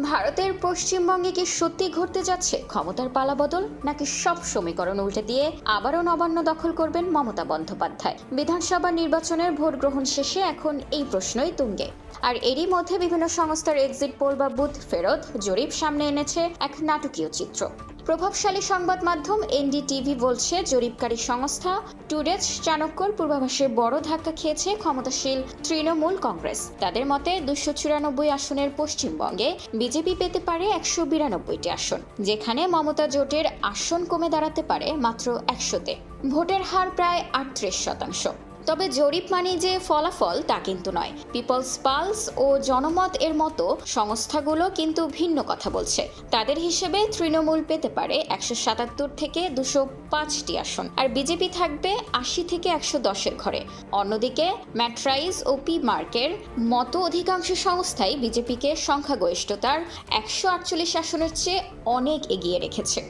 ভারতের পশ্চিমবঙ্গে কি সত্যি ঘটতে যাচ্ছে ক্ষমতার পালাবদল, নাকি সব সমীকরণ উল্টে দিয়ে আবারও নবান্ন দখল করবেন মমতা বন্দ্যোপাধ্যায়? বিধানসভা নির্বাচনের ভোট গ্রহণ শেষে এখন এই প্রশ্নই তুঙ্গে। আর এরই মধ্যে বিভিন্ন সংস্থার এক্সিট পোল বা বুথ ফেরত জরিপ সামনে এনেছে এক নাটকীয় চিত্র। প্রভাবশালী সংবাদ মাধ্যম এনডিটিভি বলছে, জরিপকারী সংস্থা টুডেজ চাণক্যর পূর্বাভাসে বড় ধাক্কা খেয়েছে ক্ষমতাশীল তৃণমূল কংগ্রেস। তাদের মতে 294 আসনের পশ্চিমবঙ্গে বিজেপি পেতে পারে 192টি আসন, যেখানে মমতা জোটের আসন কমে দাঁড়াতে পারে মাত্র 100-তে। ভোটের হার প্রায় 38%। তবে জরিপ মানে যে ফলাফল তা কিন্তু নয়। পিপলস পালস ও জনমত এর মতো সংস্থাগুলো কিন্তু ভিন্ন কথা বলছে। তাদের হিসেবে তৃণমূল পেতে পারে 177 থেকে 205টি আসন, আর বিজেপি থাকবে 80 থেকে 110-এর ঘরে। অন্যদিকে ম্যাট্রাইজ ও পি মার্কের মতো অধিকাংশ সংস্থাই বিজেপিকে সংখ্যাগরিষ্ঠতার 148 আসনের চেয়ে অনেক এগিয়ে রেখেছে।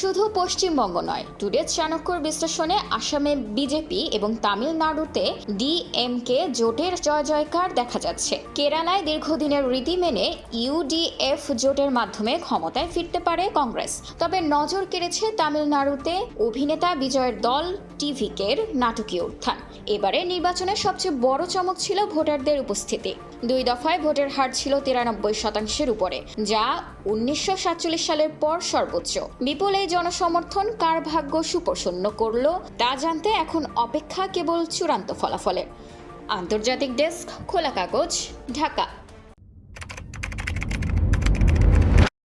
শুধু পশ্চিমবঙ্গ নয়, টুডেজ চাণক্যর বিশ্লেষণে আসামে বিজেপি এবং তামিলনাড়ুতে ডিএমকে জোটের জয় জয়কার দেখা যাচ্ছে। কেরালায় দীর্ঘদিনের রীতি মেনে ইউডিএফ জোটের মাধ্যমে ক্ষমতায় ফিরতে পারে কংগ্রেস। তবে নজর কেড়েছে তামিলনাড়ুতে অভিনেতা বিজয়ের দল টিভিকের নাটকীয় উত্থান। এবারে নির্বাচনের সবচেয়ে বড় চমক ছিল ভোটারদের উপস্থিতি। 2 দফায় ভোটের হার ছিল 93%-এর উপরে, যা 1947 সালের পর সর্বোচ্চ। বিপুল এই জনসমর্থন কার ভাগ্য সুপ্রসন্ন করল তা জানতে এখন অপেক্ষা কেবল চূড়ান্ত ফলাফলের। আন্তর্জাতিক ডেস্ক, খোলা কাগজ, ঢাকা।